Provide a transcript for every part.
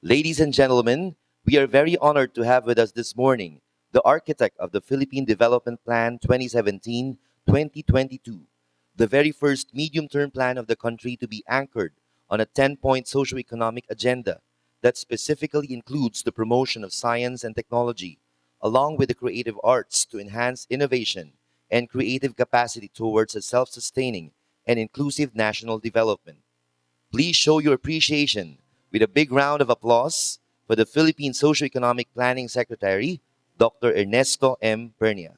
Ladies and gentlemen, we are very honored to have with us this morning the architect of the Philippine Development Plan 2017-2022, the very first medium-term plan of the country to be anchored on a 10-point socioeconomic agenda that specifically includes the promotion of science and technology, along with the creative arts to enhance innovation and creative capacity towards a self-sustaining and inclusive national development. Please show your appreciation with a big round of applause for the Philippine Socioeconomic Planning Secretary, Dr. Ernesto M. Pernia.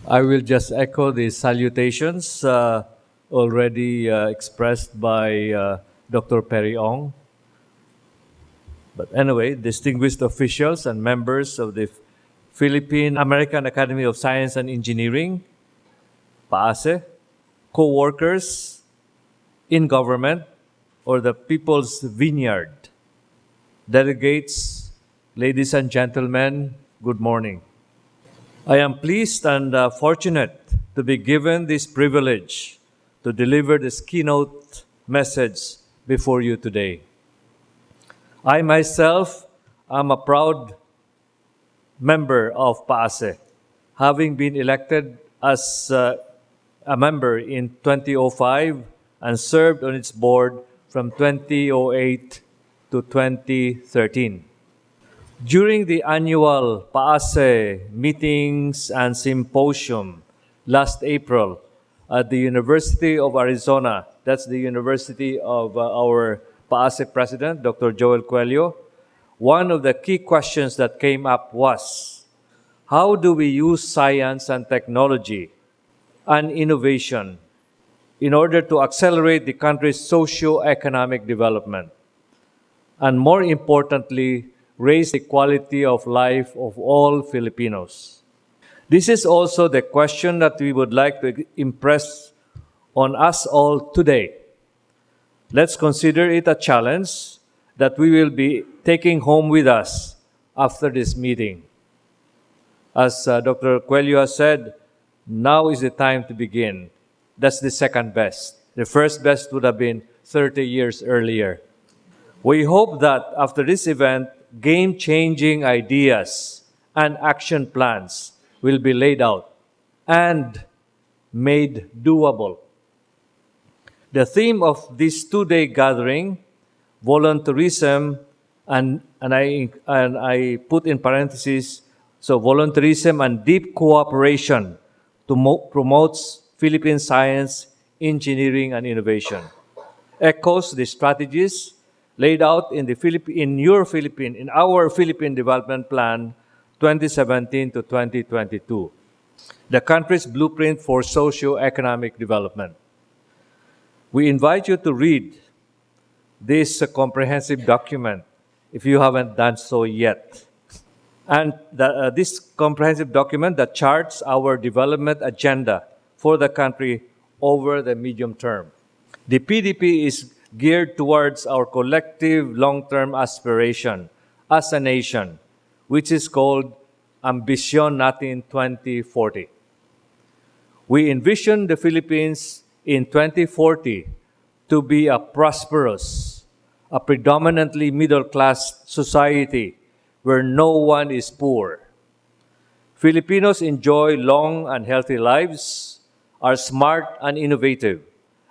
I will just echo the salutations already expressed by Dr. Perry Ong. But anyway, distinguished officials and members of the Philippine American Academy of Science and Engineering, PAASE, co-workers in government or the People's Vineyard, delegates, ladies and gentlemen, good morning. I am pleased and fortunate to be given this privilege to deliver this keynote message before you today. I myself am a proud member of PAASE, having been elected as a member in 2005 and served on its board from 2008 to 2013. During the annual PAASE meetings and symposium last April at the University of Arizona, that's the university of our PAASE president, Dr. Joel Cuello, one of the key questions that came up was, how do we use science and technology and innovation in order to accelerate the country's socio-economic development? And more importantly, raise the quality of life of all Filipinos. This is also the question that we would like to impress on us all today. Let's consider it a challenge that we will be taking home with us after this meeting. As Dr. Cuello has said, now is the time to begin. That's the second best. The first best would have been 30 years earlier. We hope that after this event, game-changing ideas and action plans will be laid out and made doable. The theme of this two-day gathering, volunteerism, and I put in parentheses, so volunteerism and deep cooperation to promotes Philippine science, engineering, and innovation, echoes the strategies laid out in our Philippine Development Plan 2017 to 2022, the country's blueprint for socio-economic development. We invite you to read this comprehensive document if you haven't done so yet. And this comprehensive document that charts our development agenda for the country over the medium term. The PDP is geared towards our collective long-term aspiration as a nation, which is called AmBisyon Natin 2040. We envision the Philippines in 2040 to be a prosperous, a predominantly middle-class society where no one is poor. Filipinos enjoy long and healthy lives, are smart and innovative,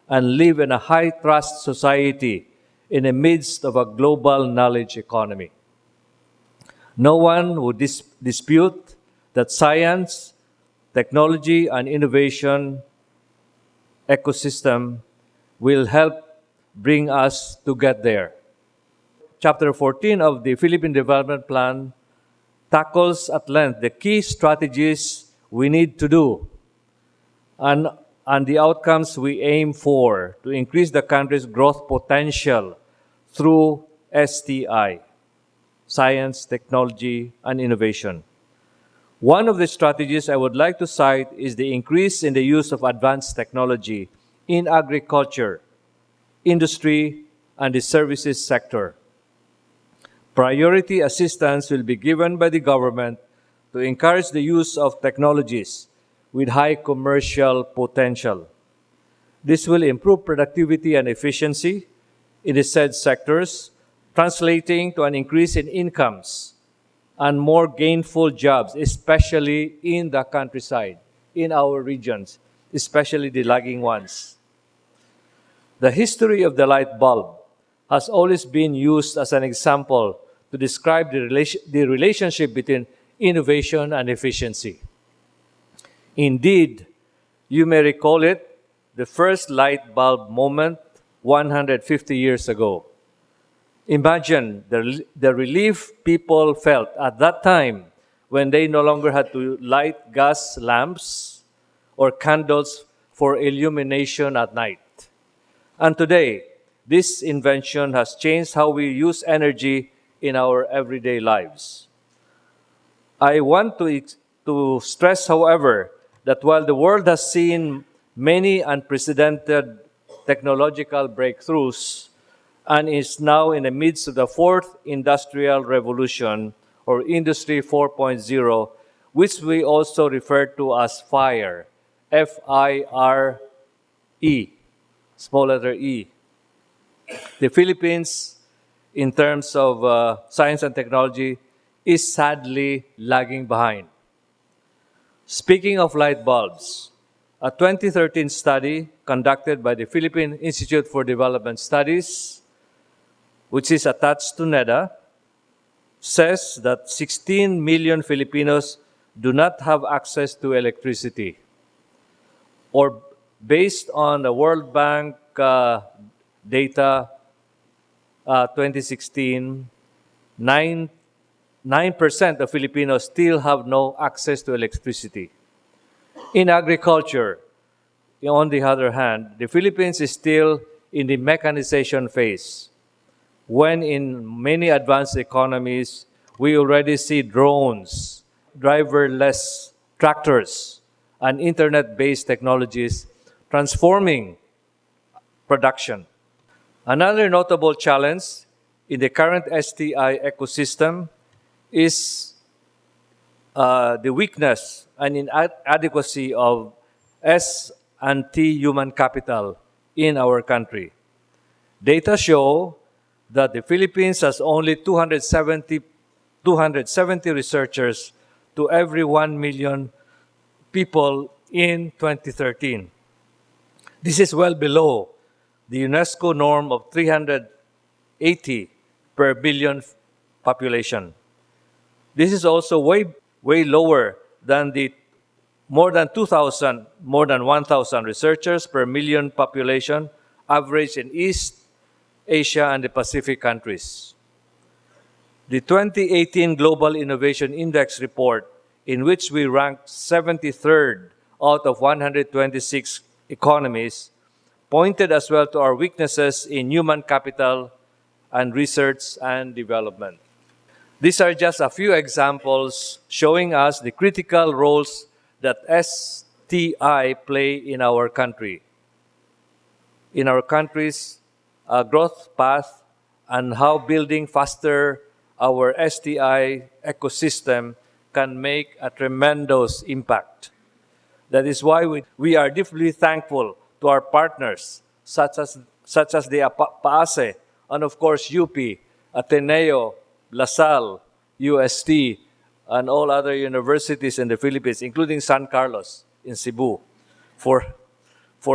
and live in a high-trust society in the midst of a global knowledge economy. No one would dispute that science, technology, and innovation ecosystem will help bring us to get there. Chapter 14 of the Philippine Development Plan tackles at length the key strategies we need to do and the outcomes we aim for to increase the country's growth potential through STI, science, technology, and innovation. One of the strategies I would like to cite is the increase in the use of advanced technology in agriculture, industry, and the services sector. Priority assistance will be given by the government to encourage the use of technologies with high commercial potential. This will improve productivity and efficiency in the said sectors, translating to an increase in incomes and more gainful jobs, especially in the countryside, in our regions, especially the lagging ones. The history of the light bulb has always been used as an example to describe the relationship between innovation and efficiency. Indeed, you may recall it, the first light bulb moment 150 years ago. Imagine the relief people felt at that time when they no longer had to light gas lamps or candles for illumination at night. And today, this invention has changed how we use energy in our everyday lives. I want to stress, however, that while the world has seen many unprecedented technological breakthroughs and is now in the midst of the fourth industrial revolution or Industry 4.0, which we also refer to as FIRE, F-I-R-E, small letter E. The Philippines, in terms of science and technology, is sadly lagging behind. Speaking of light bulbs, a 2013 study conducted by the Philippine Institute for Development Studies, which is attached to NEDA, says that 16 million Filipinos do not have access to electricity. Or based on the World Bank data 2016, 9% of Filipinos still have no access to electricity. In agriculture, on the other hand, the Philippines is still in the mechanization phase, when in many advanced economies, we already see drones, driverless tractors, and internet-based technologies transforming production. Another notable challenge in the current STI ecosystem is the weakness and inadequacy of S&T human capital in our country. Data show that the Philippines has only 270 researchers to every 1 million people in 2013. This is well below the UNESCO norm of 380 per billion population. This is also way lower than the more than 1,000 researchers per million population average in East Asia and the Pacific countries. The 2018 Global Innovation Index report, in which we ranked 73rd out of 126 economies, pointed as well to our weaknesses in human capital and research and development. These are just a few examples showing us the critical roles that STI play in our country, in our country's growth path, and how building faster our STI ecosystem can make a tremendous impact. That is why we are deeply thankful to our partners, such as the PAASE, and of course UP, Ateneo, LaSalle, UST, and all other universities in the Philippines, including San Carlos in Cebu, for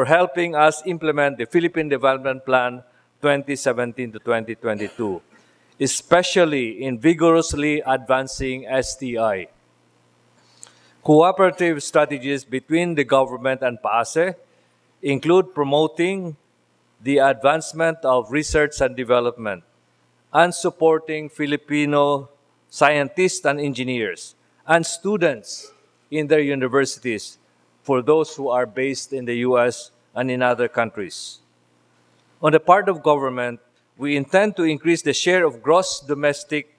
helping us implement the Philippine Development Plan 2017 to 2022, especially in vigorously advancing STI. Cooperative strategies between the government and PAASE include promoting the advancement of research and development and supporting Filipino scientists and engineers and students in their universities for those who are based in the US and in other countries. On the part of government, we intend to increase the share of gross domestic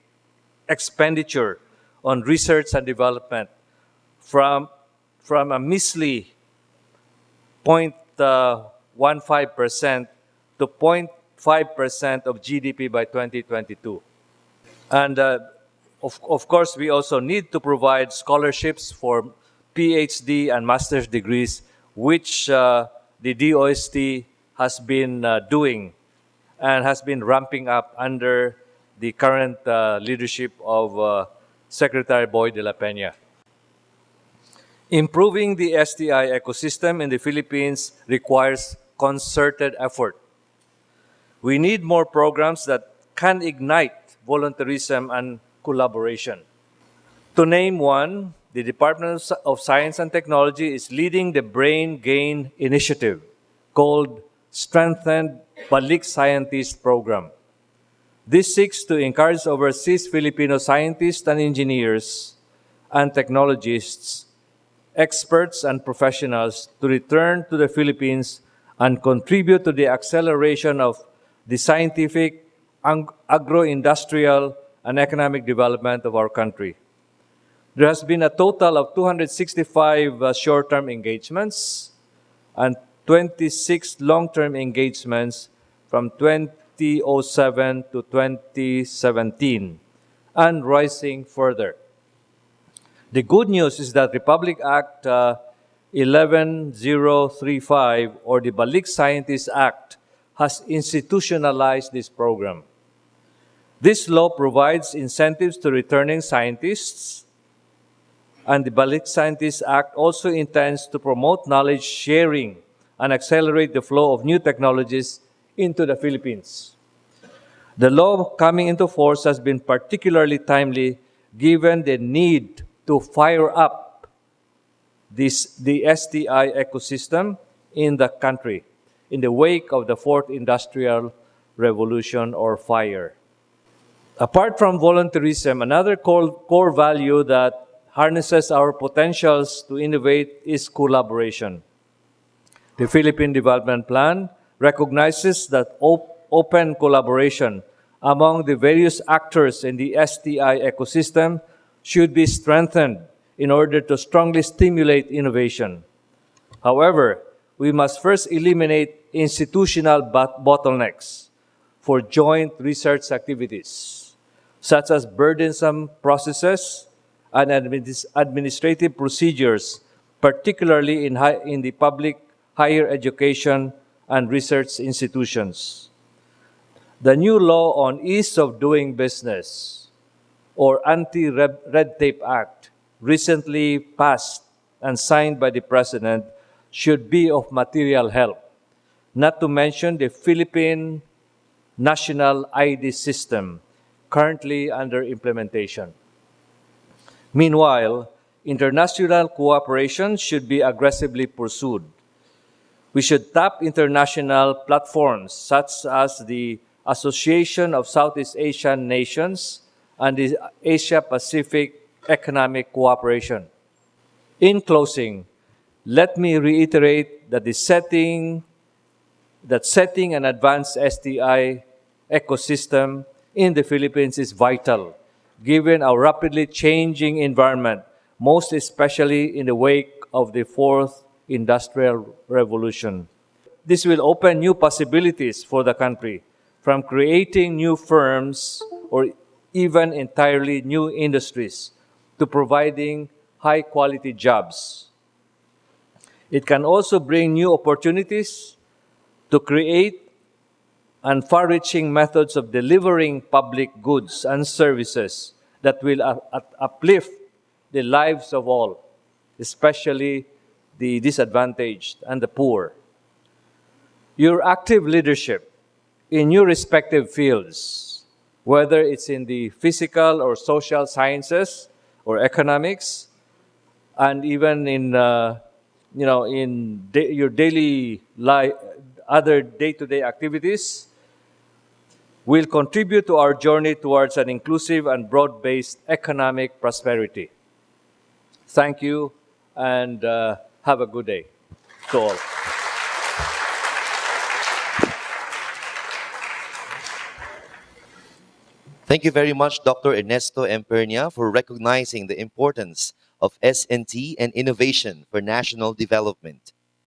expenditure on research and development from a measly 0.15% to 0.5% of GDP by 2022. And of course, we also need to provide scholarships for PhD and master's degrees, which the DOST has been doing and has been ramping up under the current leadership of Secretary Boy de la Peña. Improving the STI ecosystem in the Philippines requires concerted effort. We need more programs that can ignite volunteerism and collaboration. To name one, the Department of Science and Technology is leading the Brain Gain Initiative called Strengthened Balik Scientist Program. This seeks to encourage overseas Filipino scientists and engineers and technologists, experts and professionals to return to the Philippines and contribute to the acceleration of the scientific, agro-industrial, and economic development of our country. There has been a total of 265 short-term engagements and 26 long-term engagements from 2007 to 2017 and rising further. The good news is that Republic Act 11035 or the Balik Scientist Act has institutionalized this program. This law provides incentives to returning scientists, and the Balik Scientist Act also intends to promote knowledge sharing and accelerate the flow of new technologies into the Philippines. The law coming into force has been particularly timely given the need to fire up the STI ecosystem in the country in the wake of the Fourth Industrial Revolution or fire. Apart from volunteerism, another core value that harnesses our potentials to innovate is collaboration. The Philippine Development Plan recognizes that open collaboration among the various actors in the STI ecosystem should be strengthened in order to strongly stimulate innovation. However, we must first eliminate institutional bottlenecks for joint research activities, such as burdensome processes and administrative procedures, particularly in the public higher education and research institutions. The new law on ease of doing business, or Anti-Red Tape Act, recently passed and signed by the President, should be of material help, not to mention the Philippine National ID System, currently under implementation. Meanwhile, international cooperation should be aggressively pursued. We should tap international platforms such as the Association of Southeast Asian Nations and the Asia-Pacific Economic Cooperation. In closing, let me reiterate that setting an advanced STI ecosystem in the Philippines is vital, given our rapidly changing environment, most especially in the wake of the Fourth Industrial Revolution. This will open new possibilities for the country, from creating new firms or even entirely new industries to providing high-quality jobs. It can also bring new opportunities to create and far-reaching methods of delivering public goods and services that will uplift the lives of all, especially the disadvantaged and the poor. Your active leadership in your respective fields, whether it's in the physical or social sciences or economics, and even in your daily life, other day-to-day activities, will contribute to our journey towards an inclusive and broad-based economic prosperity. Thank you, and have a good day to all. Thank you very much, Dr. Ernesto M. Pernia, for recognizing the importance of S&T and innovation for national development.